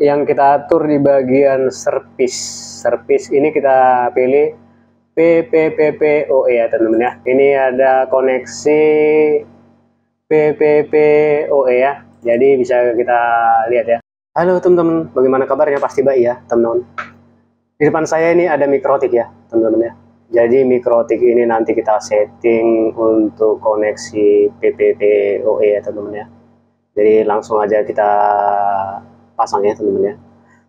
yang kita atur di bagian service. Service ini kita pilih PPPoE ya teman-teman ya. Ini ada koneksi PPPoE ya. Jadi bisa kita lihat ya. Halo teman-teman, bagaimana kabarnya? Pasti baik ya teman-teman. Di depan saya ini ada mikrotik ya teman-teman ya. Jadi mikrotik ini nanti kita setting untuk koneksi PPPoE ya teman-teman ya. Jadi langsung aja kita pasang ya teman-teman ya.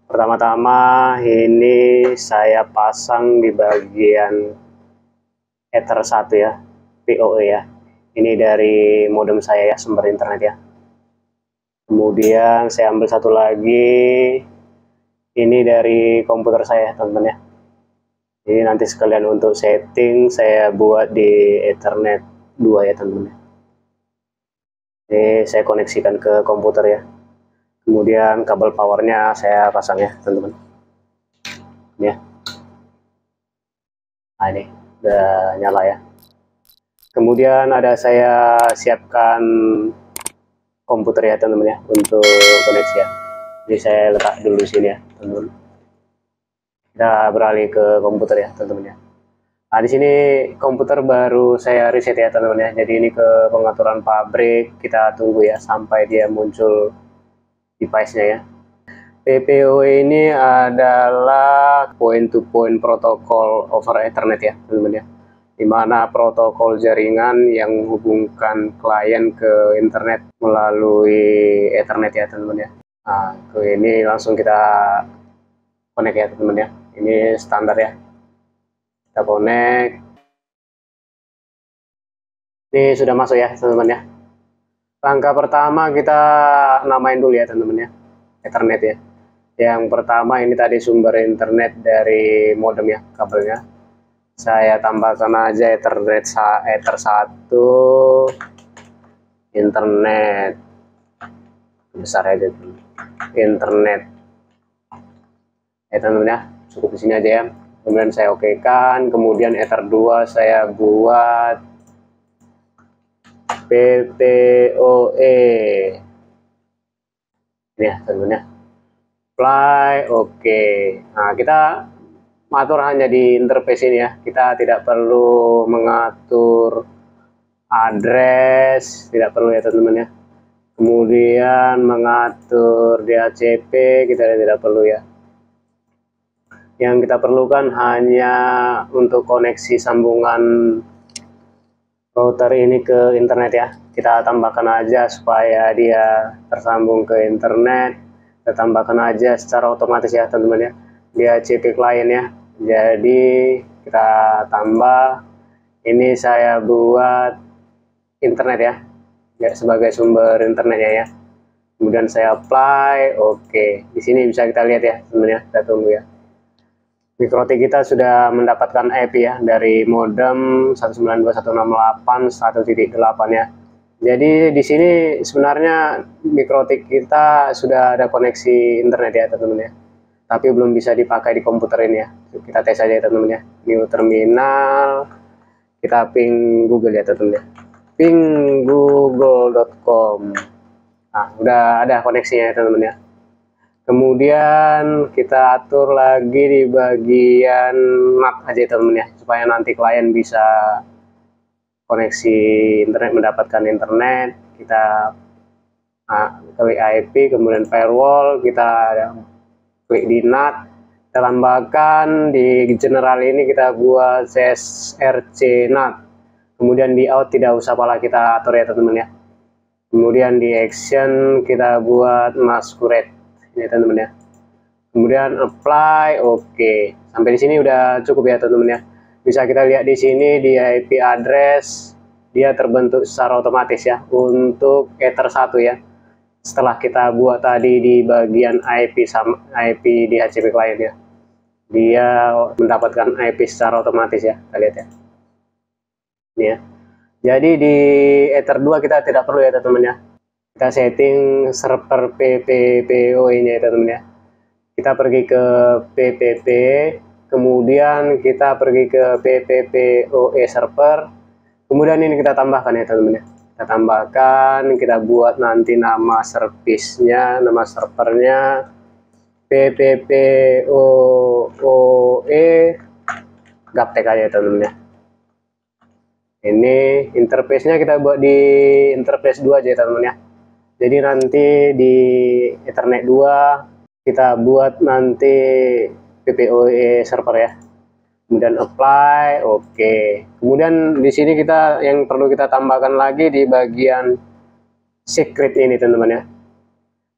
Pertama-tama ini saya pasang di bagian Ether 1 ya, PoE ya. Ini dari modem saya ya, sumber internet ya. Kemudian saya ambil satu lagi, ini dari komputer saya teman-teman ya. Ini nanti sekalian untuk setting saya buat di Ethernet 2 ya teman-teman ya. Ini saya koneksikan ke komputer ya. Kemudian kabel powernya saya pasang ya teman-teman ya. Nah ini udah nyala ya. Kemudian ada saya siapkan komputer ya teman-teman ya untuk koneksi ya. Jadi saya letak dulu di sini ya teman-teman. Kita beralih ke komputer ya teman-teman ya. Nah di sini komputer baru saya reset ya teman-teman ya. Jadi ini ke pengaturan pabrik, kita tunggu ya sampai dia muncul device-nya ya. PPoE ini adalah point-to-point protocol over Ethernet ya teman-teman ya, dimana protokol jaringan yang menghubungkan klien ke internet melalui Ethernet ya teman-teman ya. Nah ke ini langsung kita connect ya teman-teman ya. Ini standar ya, kita connect. Ini sudah masuk ya teman-teman ya. Langkah pertama kita namain dulu ya teman-teman ya, Ethernet ya. Yang pertama ini tadi sumber internet dari modem ya, kabelnya. Saya tambahkan aja Ethernet Ether 1 internet. Besar aja internet. Ya teman-teman ya, cukup di sini aja ya. Kemudian saya okekan, kemudian Ether 2 saya buat PPoE. Ini ya teman-teman ya. Apply, oke. Nah kita mengatur hanya di interface ini ya, kita tidak perlu mengatur address, tidak perlu ya teman-teman ya. Kemudian mengatur DHCP kita tidak perlu ya. Yang kita perlukan hanya untuk koneksi sambungan router ini ke internet ya. Kita tambahkan aja supaya dia tersambung ke internet. Kita tambahkan aja secara otomatis ya teman-teman ya, DHCP klien ya. Jadi kita tambah, ini saya buat internet ya sebagai sumber internetnya ya. Kemudian saya apply, oke. Di sini bisa kita lihat ya teman-teman ya, kita tunggu ya. Mikrotik kita sudah mendapatkan IP ya dari modem 192.168.1.8 ya. Jadi di sini sebenarnya mikrotik kita sudah ada koneksi internet ya teman-teman ya, tapi belum bisa dipakai di komputer ini ya. Kita tes aja ya teman-teman ya. New terminal, kita ping Google ya teman-teman ya. Ping google.com. Nah udah ada koneksinya ya teman-teman ya. Kemudian kita atur lagi di bagian NAT aja teman-teman ya, supaya nanti klien bisa koneksi internet, mendapatkan internet. Kita klik IP, kemudian firewall, kita klik di NAT, kita tambahkan di general ini kita buat src NAT. Kemudian di out tidak usah pala kita atur ya teman-teman ya. Kemudian di action kita buat masquerade ini teman-teman ya. Kemudian apply, oke. Sampai di sini udah cukup ya teman-teman ya. Bisa kita lihat di sini di IP address dia terbentuk secara otomatis ya untuk Ether 1 ya. Setelah kita buat tadi di bagian IP sama IP di DHCP client ya, dia mendapatkan IP secara otomatis ya. Kita lihat ya. Ini ya. Jadi di Ether 2 kita tidak perlu ya teman-teman ya. Kita setting server PPPoE nya ya teman-teman ya. Kita pergi ke PPP, kemudian kita pergi ke PPPoE server, kemudian ini kita tambahkan ya teman-teman ya. Kita tambahkan, kita buat nanti nama service-nya, nama servernya, PPPoE gaptek aja teman-teman ya. Ini interface-nya kita buat di interface 2 aja teman-teman ya. Jadi nanti di Ethernet 2 kita buat nanti PPoE server ya. Kemudian apply, oke. Kemudian di sini kita yang perlu kita tambahkan lagi di bagian secret ini teman-teman ya.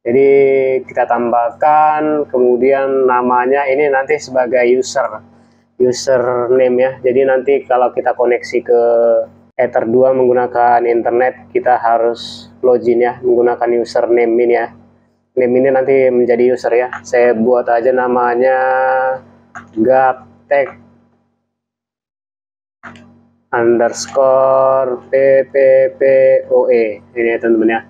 Jadi kita tambahkan, kemudian namanya ini nanti sebagai username ya. Jadi nanti kalau kita koneksi ke Ether 2 menggunakan internet, kita harus login ya menggunakan username ini ya. Name ini nanti menjadi user ya. Saya buat aja namanya gaptek underscore PPPoE ini ya teman-teman ya.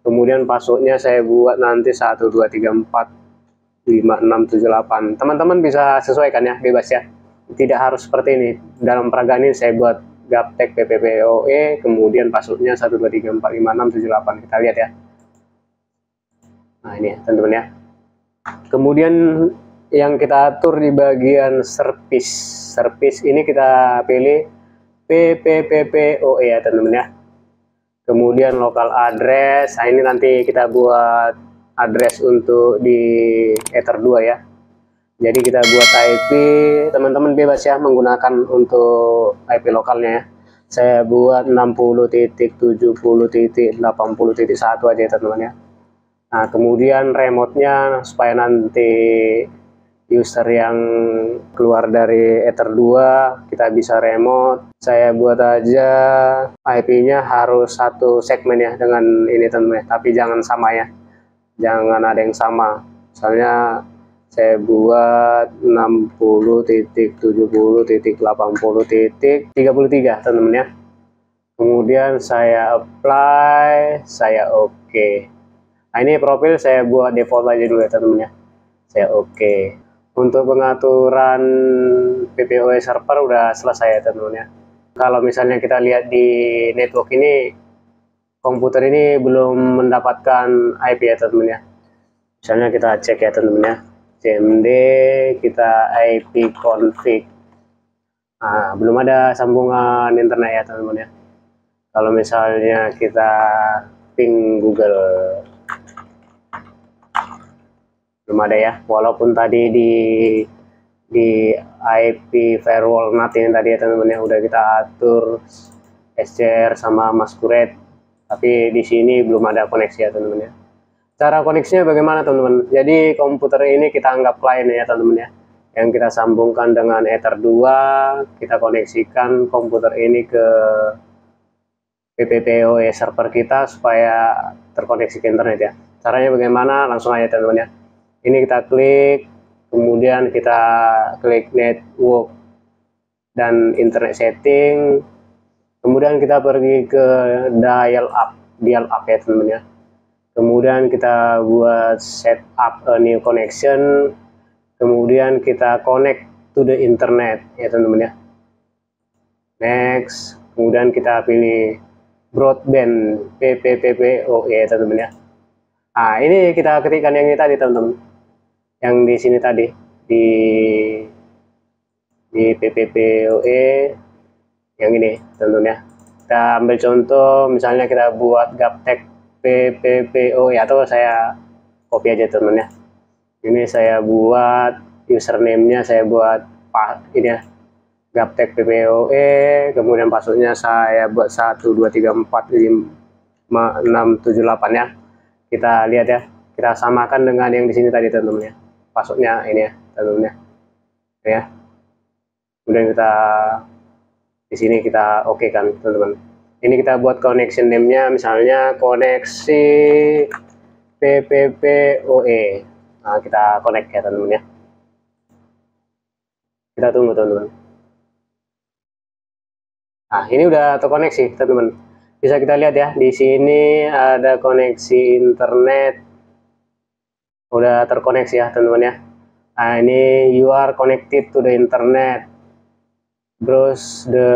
Kemudian passwordnya saya buat nanti 12345678. Teman-teman bisa sesuaikan ya, bebas ya, tidak harus seperti ini. Dalam peragaan ini saya buat gaptek PPPoE, kemudian passwordnya 12345678. Kita lihat ya. Nah ini ya teman-teman ya. Kemudian yang kita atur di bagian service ini kita pilih PPPoE ya teman-teman ya. Kemudian local address, nah ini nanti kita buat address untuk di Ether 2 ya. Jadi kita buat IP, teman-teman bebas ya menggunakan untuk IP lokalnya ya. Saya buat 60.70.80.1 aja ya teman-teman ya. Nah kemudian remote-nya supaya nanti user yang keluar dari Ether 2 kita bisa remote, saya buat aja IP-nya harus satu segmen ya dengan ini teman-teman, tapi jangan sama ya, jangan ada yang sama. Misalnya saya buat 60.70.80.33 teman-teman ya. Kemudian saya apply, saya oke. Nah ini profil saya buat default aja dulu ya teman-teman ya. Saya oke. Untuk pengaturan PPoE server udah selesai ya teman-teman ya. Kalau misalnya kita lihat di network ini, komputer ini belum mendapatkan IP ya teman-teman ya. Misalnya kita cek ya teman-teman ya, cmd kita IP config. Nah, belum ada sambungan internet ya teman-teman ya. Kalau misalnya kita ping Google, belum ada ya, walaupun tadi di IP firewall NAT ini tadi ya teman-teman ya udah kita atur SCR sama masquerade, tapi di sini belum ada koneksi ya teman-teman ya. Cara koneksinya bagaimana teman-teman? Jadi komputer ini kita anggap klien ya teman-teman ya, yang kita sambungkan dengan Ether 2, kita koneksikan komputer ini ke PPPoE server kita supaya terkoneksi ke internet ya. Caranya bagaimana? Langsung aja teman-teman ya. Ini kita klik, kemudian kita klik network dan internet setting, kemudian kita pergi ke dial up ya teman-teman ya. Kemudian kita buat set up a new connection, kemudian kita connect to the internet ya teman-teman ya. Next, kemudian kita pilih broadband PPPoE ya teman-teman ya. Nah ini kita ketikkan yang ini tadi teman-teman, yang di sini tadi di PPPoE yang ini teman-teman ya. Kita ambil contoh, misalnya kita buat gaptek PPPoE atau saya copy aja teman-teman ya. Ini saya buat username-nya, saya buat ini ya, gaptek PPPoE, kemudian passwordnya saya buat 12345678 ya. Kita lihat ya, kita samakan dengan yang di sini tadi teman-teman ya. Passwordnya ini ya teman-teman ya. Kemudian kita di sini kita oke kan teman-teman. Ini kita buat connection name-nya misalnya koneksi PPPoE. Nah, kita connect ya teman-teman ya. Kita tunggu teman-teman. Nah, ini udah terkoneksi teman-teman. Bisa kita lihat ya, di sini ada koneksi internet. Udah terkoneksi ya teman-teman ya. Nah, ini you are connected to the internet. Browse the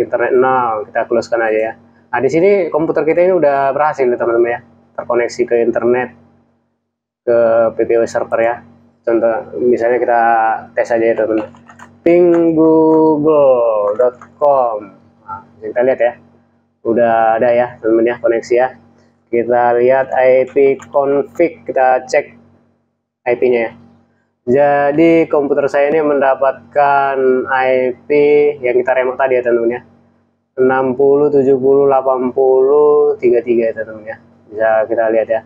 internet now. Kita close-kan aja ya. Nah, di sini komputer kita ini udah berhasil teman-teman ya, terkoneksi ke internet, ke PPoE server ya. Contoh misalnya kita tes aja ya teman-teman, pinggoogle.com. Nah, kita lihat ya, udah ada ya teman-teman ya koneksi ya. Kita lihat IP config, kita cek IP-nya ya. Jadi komputer saya ini mendapatkan IP yang kita remote tadi ya teman-teman ya, 60708033 ya teman-teman ya. Bisa kita lihat ya,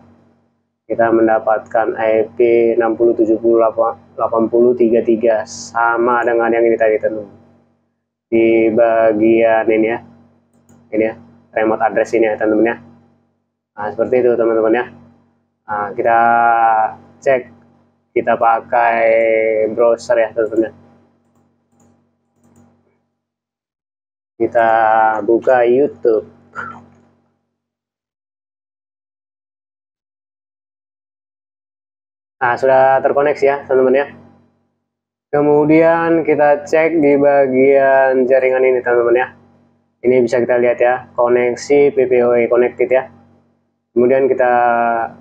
kita mendapatkan IP 60708033 sama dengan yang ini tadi teman-teman. Di bagian ini ya, ini ya, remote address ini ya teman-teman ya. Nah seperti itu teman-teman ya. Nah, kita cek, kita pakai browser ya teman-teman. Kita buka YouTube. Nah sudah terkoneksi ya teman-teman ya. Kemudian kita cek di bagian jaringan ini teman-teman ya. Ini bisa kita lihat ya, koneksi PPOE connected ya. Kemudian kita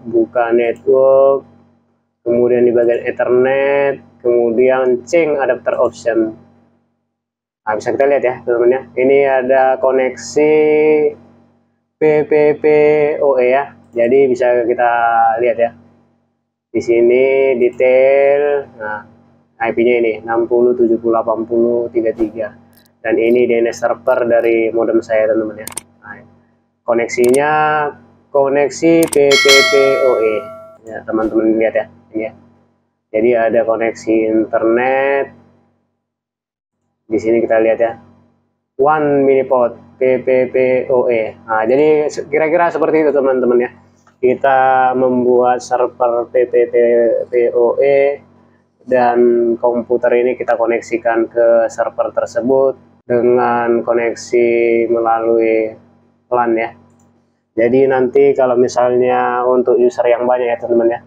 buka network, kemudian di bagian Ethernet, kemudian change adapter option. Nah, bisa kita lihat ya teman-teman ya, ini ada koneksi PPPoE ya. Jadi bisa kita lihat ya, di sini detail. Nah, IP-nya ini 60708033 dan ini DNS server dari modem saya teman-teman ya. Nah, koneksinya koneksi PPPoE ya teman-teman, lihat ya ini ya. Jadi ada koneksi internet. Di sini kita lihat ya, one miniport PPPoE. Nah, jadi kira-kira seperti itu teman-teman ya. Kita membuat server PPPoE dan komputer ini kita koneksikan ke server tersebut dengan koneksi melalui LAN ya. Jadi nanti kalau misalnya untuk user yang banyak ya teman-teman ya,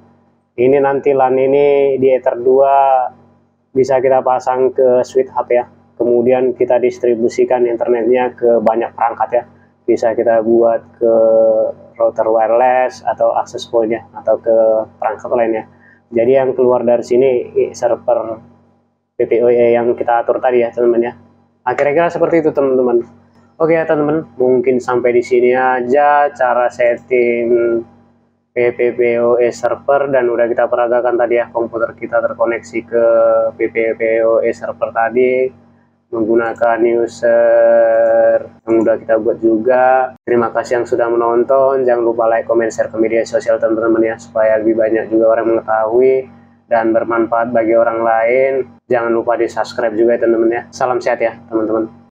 ini nanti LAN ini di Ether 2 bisa kita pasang ke switch hub ya. Kemudian kita distribusikan internetnya ke banyak perangkat ya. Bisa kita buat ke router wireless atau access point ya, atau ke perangkat lainnya. Jadi yang keluar dari sini server PPOE yang kita atur tadi ya teman-teman ya. Nah, kira-kira seperti itu teman-teman. Oke ya teman-teman, mungkin sampai di sini aja cara setting PPPoE server, dan udah kita peragakan tadi ya, komputer kita terkoneksi ke PPPoE server tadi menggunakan user yang udah kita buat juga. Terima kasih yang sudah menonton, jangan lupa like, comment, share ke media sosial teman-teman ya, supaya lebih banyak juga orang mengetahui dan bermanfaat bagi orang lain. Jangan lupa di subscribe juga ya teman-teman ya. Salam sehat ya teman-teman.